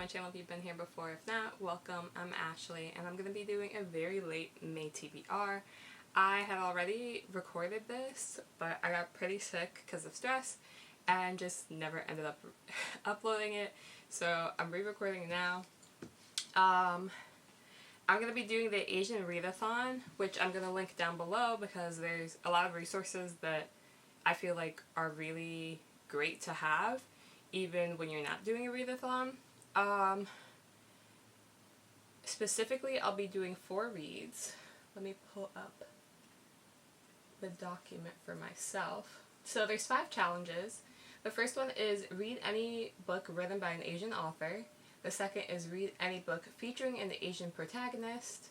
my channel if you've been here before. If not, welcome. I'm Ashley, and I'm going to be doing a very late May TBR. I had already recorded this, but I got pretty sick because of stress and just never ended up uploading it. So I'm re-recording now. I'm going to be doing the Asian Readathon, which I'm going to link down below because there's a lot of resources that I feel like are really great to have even when you're not doing a readathon. Specifically, I'll be doing 4 reads. Let me pull up the document for myself. So there's 5 challenges. The first one is read any book written by an Asian author. The second is read any book featuring an Asian protagonist.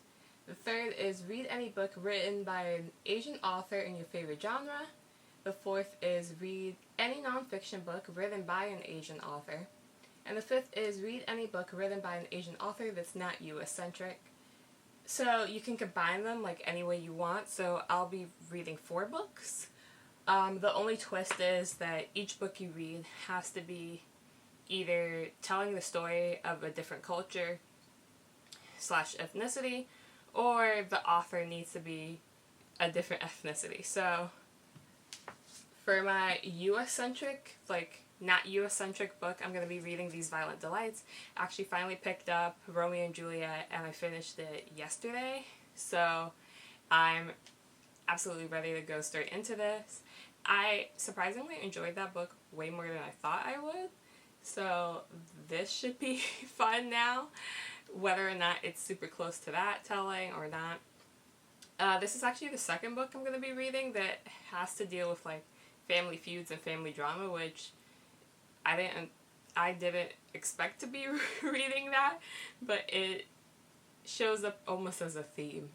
The third is read any book written by an Asian author in your favorite genre. The fourth is read any nonfiction book written by an Asian author. And the fifth is read any book written by an Asian author that's not US-centric. So you can combine them like any way you want. So I'll be reading 4 books. The only twist is that each book you read has to be either telling the story of a different culture / ethnicity, or the author needs to be a different ethnicity. So for my US-centric, not US-centric book, I'm going to be reading These Violent Delights. I actually finally picked up Romeo and Juliet and I finished it yesterday. So I'm absolutely ready to go straight into this. I surprisingly enjoyed that book way more than I thought I would. So this should be fun now, whether or not it's super close to that telling or not. This is actually the second book I'm going to be reading that has to deal with family feuds and family drama, which I didn't expect to be reading that, but it shows up almost as a theme.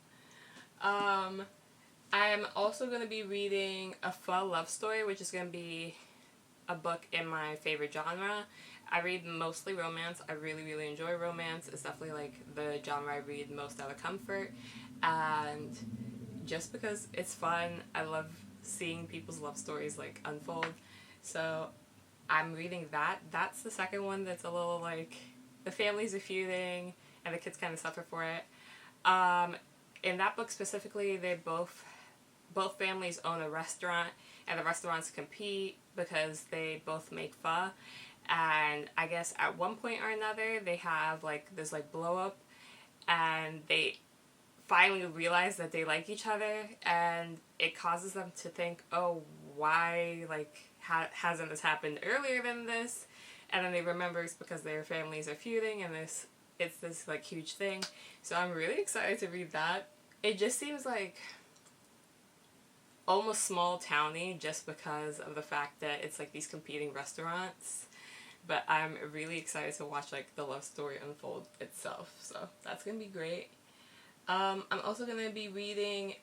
I'm also going to be reading A Pho Love Story, which is going to be a book in my favorite genre. I read mostly romance. I really, really enjoy romance. It's definitely the genre I read most out of comfort, and just because it's fun, I love seeing people's love stories unfold. So I'm reading that. That's the second one that's a little the families are feuding and the kids kind of suffer for it. In that book specifically, they both families own a restaurant, and the restaurants compete because they both make pho. And I guess at one point or another they have this blow up, and they finally realize that they like each other, and it causes them to think, oh, why hasn't this happened earlier than this? And then they remember it's because their families are feuding, and it's this huge thing. So I'm really excited to read that. It just seems almost small towny just because of the fact that it's these competing restaurants. But I'm really excited to watch the love story unfold itself. So that's gonna be great. I'm also going to be reading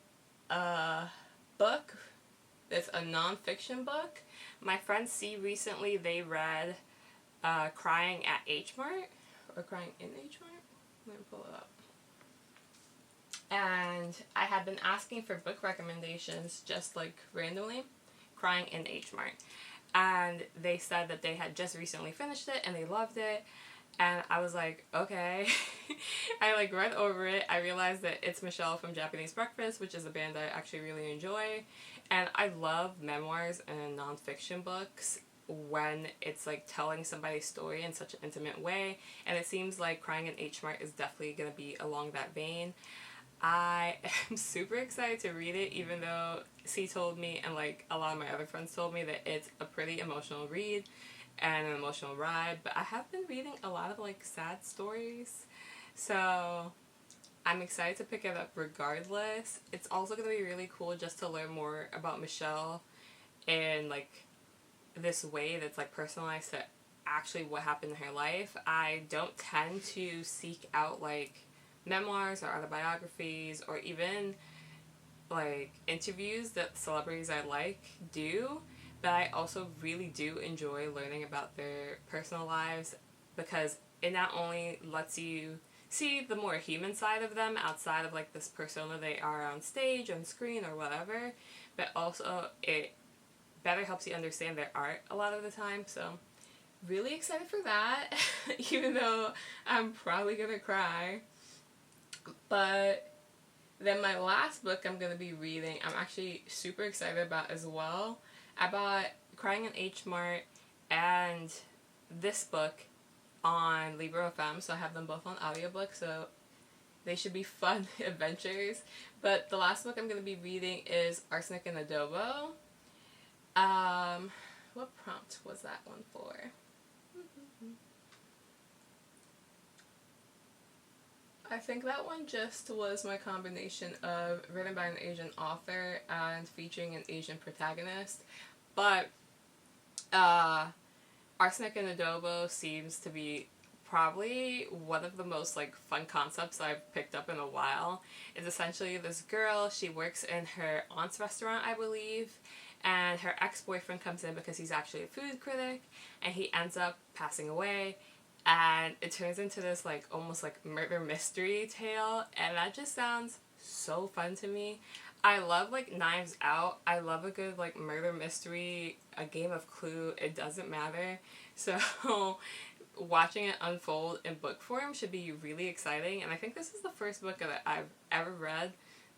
a book that's a nonfiction book. My friend C recently, they read Crying at H Mart, or Crying in H Mart? Let me pull it up. And I had been asking for book recommendations just randomly, Crying in H Mart. And they said that they had just recently finished it and they loved it. And I was like, okay. I read over it. I realized that it's Michelle from Japanese Breakfast, which is a band I actually really enjoy. And I love memoirs and nonfiction books when it's telling somebody's story in such an intimate way. And it seems like Crying in H Mart is definitely going to be along that vein. I am super excited to read it, even though C told me, and a lot of my other friends told me, that it's a pretty emotional read and an emotional ride. But I have been reading a lot of sad stories, so I'm excited to pick it up regardless. It's also going to be really cool just to learn more about Michelle in this way that's personalized to actually what happened in her life. I don't tend to seek out memoirs or autobiographies or even interviews that celebrities I do. But I also really do enjoy learning about their personal lives because it not only lets you see the more human side of them outside of this persona they are on stage, on screen, or whatever, but also it better helps you understand their art a lot of the time. So really excited for that, even though I'm probably gonna cry. But then my last book I'm gonna be reading, I'm actually super excited about as well. I bought Crying in H Mart and this book on Readathon, so I have them both on audiobook, so they should be fun adventures. But the last book I'm going to be reading is Arsenic and Adobo. What prompt was that one for? I think that one just was my combination of written by an Asian author and featuring an Asian protagonist. But Arsenic and Adobo seems to be probably one of the most like fun concepts I've picked up in a while. It's essentially this girl, she works in her aunt's restaurant, I believe, and her ex-boyfriend comes in because he's actually a food critic, and he ends up passing away, and it turns into this like almost like murder mystery tale, and that just sounds so fun to me. I love like Knives Out. I love a good like murder mystery, a game of Clue, it doesn't matter. So watching it unfold in book form should be really exciting, and I think this is the first book that I've ever read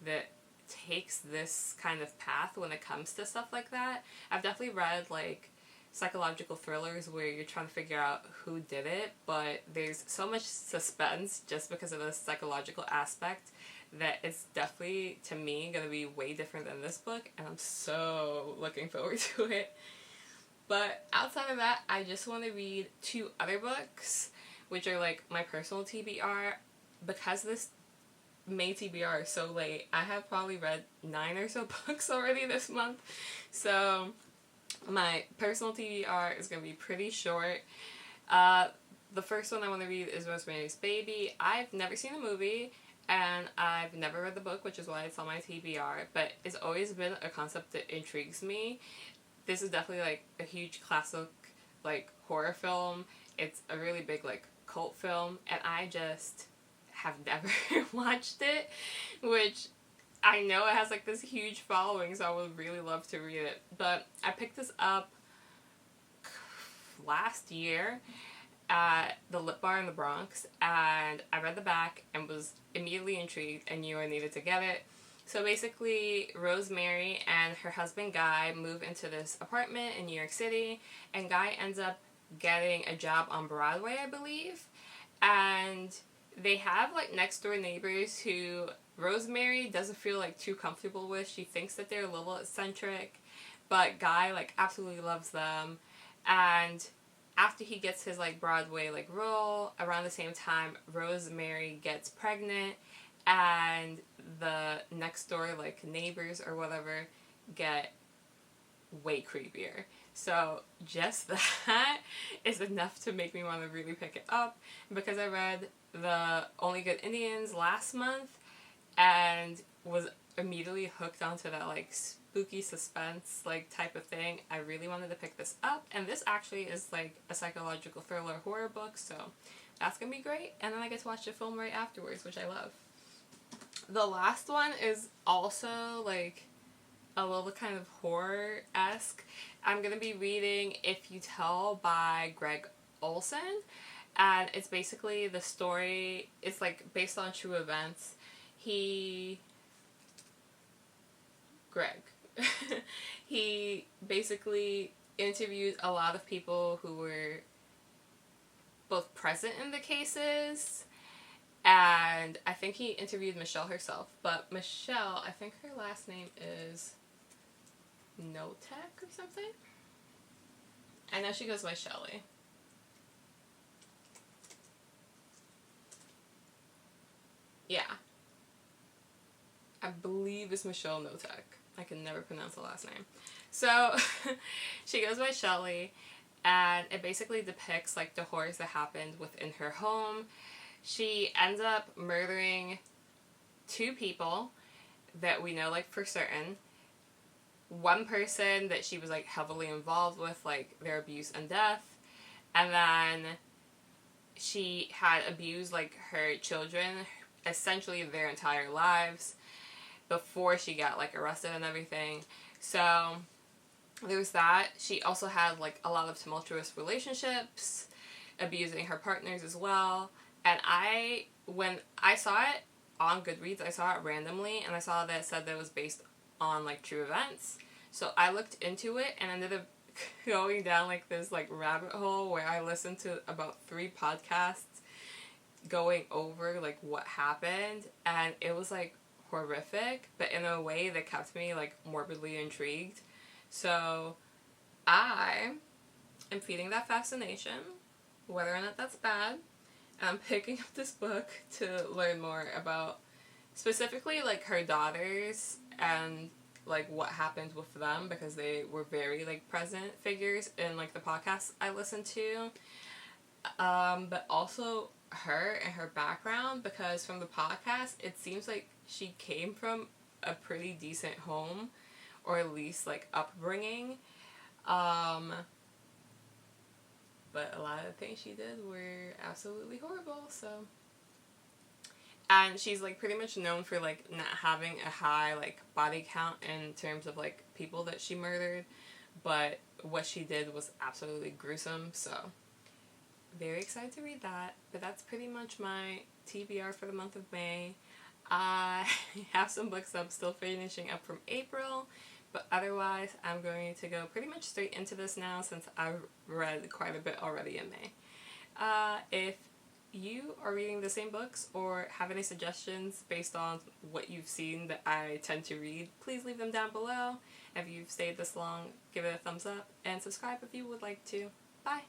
that takes this kind of path when it comes to stuff like that. I've definitely read like psychological thrillers where you're trying to figure out who did it, but there's so much suspense just because of the psychological aspect that it's definitely, to me, going to be way different than this book, and I'm so looking forward to it. But outside of that, I just want to read 2 other books, which are like my personal TBR. Because this May TBR is so late, I have probably read 9 or so books already this month. So my personal TBR is going to be pretty short. The first one I want to read is Rosemary's Baby. I've never seen the movie, and I've never read the book, which is why it's on my TBR, but it's always been a concept that intrigues me. This is definitely like a huge classic like horror film. It's a really big like cult film, and I just have never watched it, which I know it has like this huge following, so I would really love to read it. But I picked this up last year at the Lip Bar in the Bronx, and I read the back and was immediately intrigued and knew I needed to get it. So basically, Rosemary and her husband Guy move into this apartment in New York City, and Guy ends up getting a job on Broadway, I believe, and they have like next door neighbors who Rosemary doesn't feel like too comfortable with. She thinks that they're a little eccentric, but Guy like absolutely loves them. And after he gets his like Broadway like role, around the same time Rosemary gets pregnant, and the next door like neighbors or whatever get way creepier. So just that is enough to make me want to really pick it up, because I read The Only Good Indians last month and was immediately hooked onto that like spooky suspense like type of thing. I really wanted to pick this up, and this actually is like a psychological thriller horror book, so that's gonna be great. And then I get to watch the film right afterwards, which I love. The last one is also like a little kind of horror-esque. I'm gonna be reading If You Tell by Greg Olson, and it's basically the story, it's like based on true events. Greg he basically interviewed a lot of people who were both present in the cases, and I think he interviewed Michelle herself, but Michelle, I think her last name is Notek or something. I know she goes by Shelley. Yeah. I believe it's Michelle Notek. I can never pronounce the last name. So, she goes by Shelley, and it basically depicts like the horrors that happened within her home. She ends up murdering 2 people that we know like for certain. One person that she was like heavily involved with like their abuse and death, and then she had abused like her children essentially their entire lives before she got like arrested and everything. So there was that. She also had like a lot of tumultuous relationships, abusing her partners as well. And when I saw it on Goodreads, I saw it randomly, and I saw that it said that it was based on like true events. So I looked into it and ended up going down like this like rabbit hole where I listened to about 3 podcasts going over like what happened, and it was like horrific, but in a way that kept me like morbidly intrigued. So I am feeding that fascination, whether or not that's bad. I'm picking up this book to learn more about specifically like her daughters and like what happened with them, because they were very like present figures in like the podcasts I listened to. But also her and her background, because from the podcast it seems like she came from a pretty decent home, or at least like upbringing. But a lot of the things she did were absolutely horrible, so. And she's like pretty much known for like not having a high like body count in terms of like people that she murdered, but what she did was absolutely gruesome, so very excited to read that. But that's pretty much my TBR for the month of May. I have some books I'm still finishing up from April, but otherwise I'm going to go pretty much straight into this now since I've read quite a bit already in May. If you are reading the same books or have any suggestions based on what you've seen that I tend to read, please leave them down below. If you've stayed this long, give it a thumbs up and subscribe if you would like to. Bye!